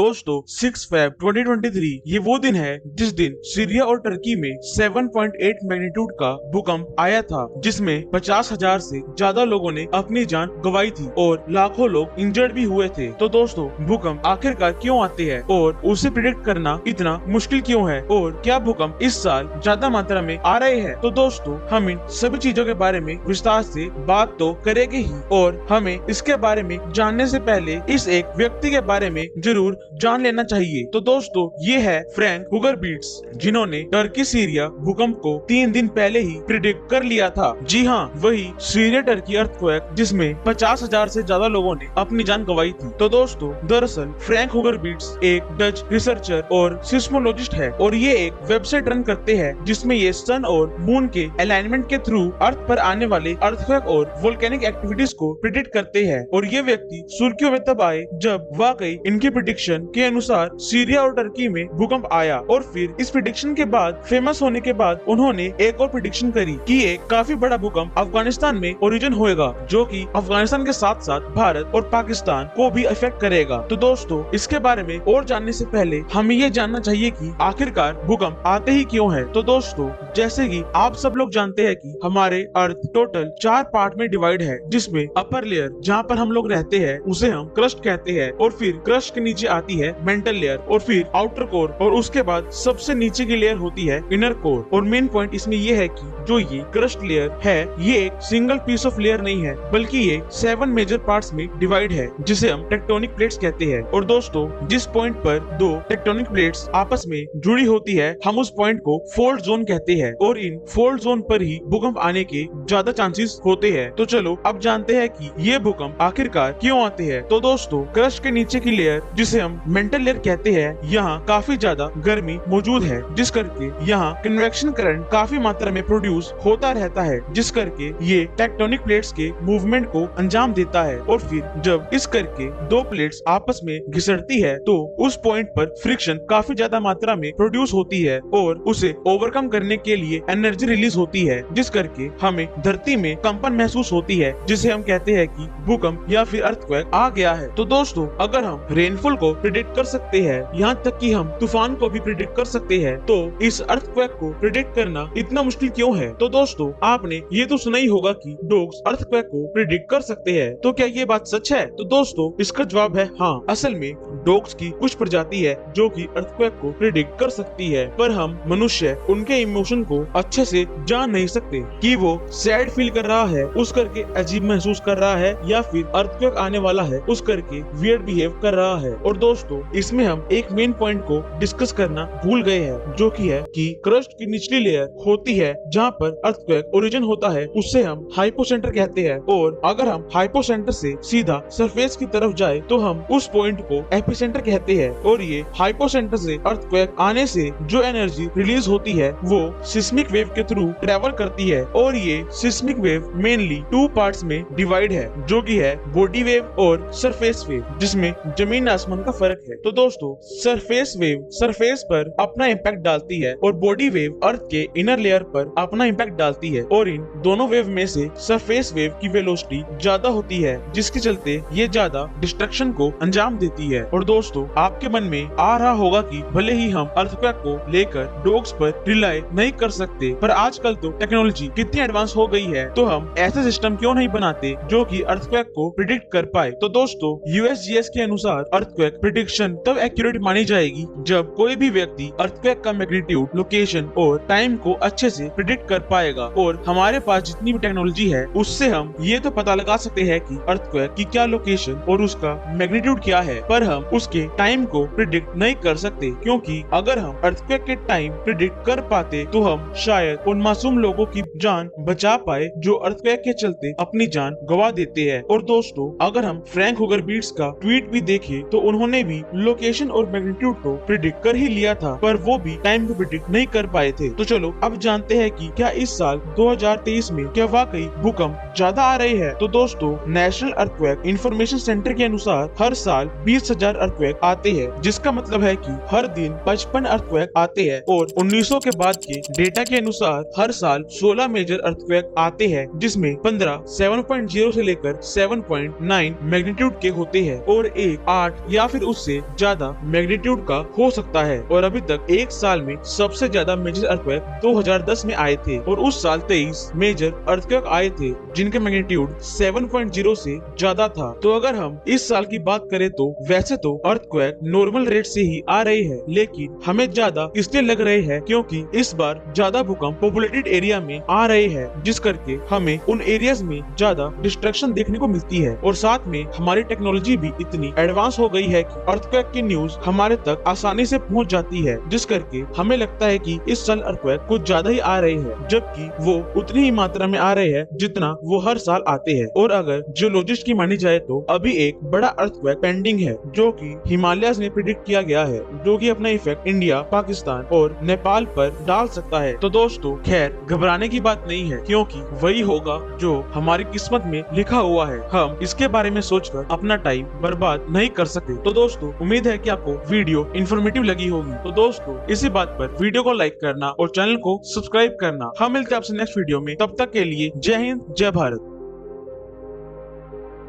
दोस्तों 6 फेब 2023 ये वो दिन है जिस दिन सीरिया और टर्की में 7.8 मैग्नीट्यूड का भूकंप आया था, जिसमें 50,000 से ज्यादा लोगों ने अपनी जान गंवाई थी और लाखों लोग इंजर्ड भी हुए थे। तो दोस्तों भूकंप आखिरकार क्यों आते हैं और उसे प्रिडिक्ट करना इतना मुश्किल क्यों है और क्या भूकंप इस साल ज्यादा मात्रा में आ रहे हैं? तो दोस्तों हम इन सभी चीजों के बारे में विस्तार से बात तो करेंगे ही, और हमें इसके बारे में जानने से पहले इस एक व्यक्ति के बारे में जरूर जान लेना चाहिए। तो दोस्तों ये है फ्रैंक हुगर बीट्स, जिन्होंने टर्की सीरिया भूकंप को 3 दिन पहले ही प्रिडिक्ट कर लिया था। जी हाँ, वही सीरिया टर्की अर्थक्वेक जिसमें 50,000 से ज्यादा लोगों ने अपनी जान गंवाई थी। तो दोस्तों दरअसल फ्रैंक हुगर बीट्स एक डच रिसर्चर और सिस्मोलॉजिस्ट है और ये एक वेबसाइट रन करते हैं जिसमें ये सन और मून के अलाइनमेंट के थ्रू अर्थ पर आने वाले अर्थक्वेक और वोल्केनिक एक्टिविटीज को प्रिडिक्ट करते हैं। और ये व्यक्ति सुर्खियों में तब आए जब वाकई इनकी प्रिडिक्शन के अनुसार सीरिया और टर्की में भूकंप आया, और फिर इस प्रिडिक्शन के बाद फेमस होने के बाद उन्होंने एक और प्रिडिक्शन करी कि एक काफी बड़ा भूकंप अफगानिस्तान में ओरिजिन होएगा, जो कि अफगानिस्तान के साथ साथ भारत और पाकिस्तान को भी अफेक्ट करेगा। तो दोस्तों इसके बारे में और जानने से पहले हमें ये जानना चाहिए कि आखिरकार भूकंप आते ही क्यों है। तो दोस्तों जैसे कि आप सब लोग जानते हैं कि हमारे अर्थ टोटल 4 पार्ट में डिवाइड है, जिसमें अपर लेयर जहाँ पर हम लोग रहते हैं उसे हम क्रस्ट कहते हैं, और फिर क्रस्ट के नीचे आती है मेंटल लेयर, और फिर आउटर कोर, और उसके बाद सबसे नीचे की लेयर होती है इनर कोर। और मेन पॉइंट इसमें ये है कि जो ये क्रस्ट लेयर है ये एक सिंगल पीस ऑफ लेयर नहीं है, बल्कि ये 7 मेजर पार्ट्स में डिवाइड है, जिसे हम टेक्टोनिक प्लेट्स कहते हैं। और दोस्तों जिस पॉइंट पर 2 टेक्टोनिक प्लेट्स आपस में जुड़ी होती है हम उस पॉइंट को फोल्ड जोन कहते हैं, और इन फोल्ड जोन पर ही भूकंप आने के ज्यादा चांसेस होते हैं। तो चलो अब जानते हैं कि ये भूकंप आखिरकार क्यों आते हैं। तो दोस्तों क्रस्ट के नीचे की लेयर जिसे हम मेंटल लेयर कहते हैं, यहाँ काफी ज्यादा गर्मी मौजूद है, जिस करके यहाँ कन्वेक्शन करंट काफी मात्रा में प्रोड्यूस होता रहता है, जिस करके ये टेक्टोनिक प्लेट्स के मूवमेंट को अंजाम देता है। और फिर जब इस करके 2 प्लेट्स आपस में घिसड़ती है तो उस पॉइंट पर फ्रिक्शन काफी ज्यादा मात्रा में प्रोड्यूस होती है, और उसे ओवरकम करने के लिए एनर्जी रिलीज होती है, जिस करके हमें धरती में कंपन महसूस होती है, जिसे हम कहते हैं कि भूकंप या फिर अर्थक्वेक आ गया है। तो दोस्तों अगर हम रेनफॉल को प्रिडिक्ट कर सकते हैं, यहाँ तक कि हम तूफान को भी प्रिडिक्ट कर सकते हैं, तो इस अर्थक्वेक को प्रिडिक्ट करना इतना मुश्किल क्यों है? तो दोस्तों आपने ये तो सुना ही होगा कि डॉग्स अर्थक्वेक को प्रिडिक्ट कर सकते हैं, तो क्या ये बात सच है? तो दोस्तों इसका जवाब है हाँ। असल में डॉग्स की कुछ प्रजाति है जो कि अर्थक्वेक को प्रिडिक्ट कर सकती है, पर हम मनुष्य उनके इमोशन को अच्छे से जान नहीं सकते कि वो सैड फील कर रहा है उस करके अजीब महसूस कर रहा है, या फिर अर्थक्वेक आने वाला है उस करके वियर्ड बिहेव कर रहा है। और दोस्तों इसमें हम एक मेन पॉइंट को डिस्कस करना भूल गए हैं, जो कि है कि क्रस्ट की निचली लेयर होती है जहाँ पर अर्थक्वेक ओरिजिन होता है, उससे हम हाइपोसेंटर कहते हैं। और अगर हम हाइपोसेंटर से सीधा सरफेस की तरफ जाए तो हम उस पॉइंट को एपिसेंटर कहते हैं। और ये हाइपोसेंटर से अर्थक्वेक आने से जो एनर्जी रिलीज होती है वो सिस्मिक वेव के थ्रू ट्रेवल करती है, और ये सिस्मिक वेव मेनली 2 पार्ट्स में डिवाइड है, जो कि है बॉडी वेव और सरफेस वेव, जिसमें जमीन आसमान का फर्क है। तो दोस्तों सरफेस वेव सरफेस पर अपना इम्पैक्ट डालती है और बॉडी वेव अर्थ के इनर लेयर पर अपना इम्पैक्ट डालती है, और इन दोनों वेव में से सरफेस वेव की वेलोसिटी ज्यादा होती है, जिसके चलते ये ज्यादा डिस्ट्रक्शन को अंजाम देती है। और दोस्तों आपके मन में आ रहा होगा कि भले ही हम अर्थक्वेक को लेकर डॉग्स पर रिलाई नहीं कर सकते, पर आजकल तो टेक्नोलॉजी कितनी एडवांस हो गई है, तो हम ऐसे सिस्टम क्यों नहीं बनाते जो कि अर्थक्वेक को प्रिडिक्ट कर पाए। तो दोस्तों यूएसजीएस के अनुसार अर्थक्वेक प्रिडिक्शन तब एक्यूरेट मानी जाएगी जब कोई भी व्यक्ति अर्थक्वेक का मैग्नीट्यूड, लोकेशन और टाइम को अच्छे से प्रिडिक्ट कर पाएगा। और हमारे पास जितनी भी टेक्नोलॉजी है उससे हम ये तो पता लगा सकते हैं कि अर्थक्वेक की क्या लोकेशन और उसका मैग्नीट्यूड क्या है, पर हम उसके टाइम को प्रिडिक्ट नहीं कर सकते, क्योंकि अगर हम अर्थक्वेक के टाइम प्रिडिक्ट कर पाते तो हम शायद उन मासूम लोगों की जान बचा पाए जो अर्थक्वेक के चलते अपनी जान गवा देते हैं। और दोस्तों अगर हम फ्रैंक हुगर बीट्स का ट्वीट भी देखें तो उन्होंने भी लोकेशन और मैग्नीट्यूड को प्रिडिक्ट कर ही लिया था, पर वो भी टाइम को प्रिडिक्ट नहीं कर पाए थे। तो चलो अब जानते हैं कि क्या इस साल 2023 में क्या वाकई भूकंप ज्यादा आ रहे हैं? तो दोस्तों, नेशनल अर्थक्वेक इंफॉर्मेशन सेंटर के अनुसार हर साल 20,000 अर्थक्वेक आते हैं, जिसका मतलब है कि हर दिन 55 अर्थक्वेक आते हैं। और 1900 के बाद के डेटा के अनुसार हर साल 16 मेजर अर्थक्वेक आते हैं, जिसमें 15 7.0 से लेकर 7.9 मैग्नीट्यूड के होते हैं और एक 8 या फिर उससे ज्यादा मैग्नीट्यूड का हो सकता है। और अभी तक एक साल में सबसे ज्यादा मेजर अर्थक्वेक 2010 में आए थे और उस साल 23 मेजर अर्थक्वेक आए थे, जिनके मैग्नीट्यूड 7.0 से ज्यादा था। तो अगर हम इस साल की बात करें तो वैसे तो अर्थक्वेक नॉर्मल रेट से ही आ रहे हैं, लेकिन हमें ज्यादा इसलिए लग रहे हैं क्योंकि इस बार ज्यादा भूकंप पॉपुलेटेड एरिया में आ रहे हैं, जिस करके हमें उन एरियाज में ज्यादा डिस्ट्रक्शन देखने को मिलती है। और साथ में हमारी टेक्नोलॉजी भी इतनी एडवांस हो गई है कि अर्थक्वेक की न्यूज हमारे तक आसानी से पहुंच जाती है, जिस करके हमें लगता है कि इस साल अर्थक्वेक कुछ ज्यादा ही आ रहे हैं, जबकि वो उतनी ही मात्रा में आ रहे हैं जितना वो हर साल आते हैं। और अगर जियोलॉजिस्ट की मानी जाए तो अभी एक बड़ा अर्थक्वेक पेंडिंग है, जो कि हिमालयस में प्रिडिक्ट किया गया है, जो कि अपना इफेक्ट इंडिया, पाकिस्तान और नेपाल पर डाल सकता है। तो दोस्तों, खैर घबराने की बात नहीं है, क्योंकि वही होगा जो हमारी किस्मत में लिखा हुआ है। हम इसके बारे में सोचकर अपना टाइम बर्बाद नहीं कर सकते। तो दोस्तों, उम्मीद है कि आपको वीडियो इन्फॉर्मेटिव लगी होगी। तो दोस्तों, इसी बात पर वीडियो को लाइक करना और चैनल को सब्सक्राइब करना। हम मिलते हैं आपसे नेक्स्ट वीडियो में, तब तक के लिए जय हिंद, जय भारत।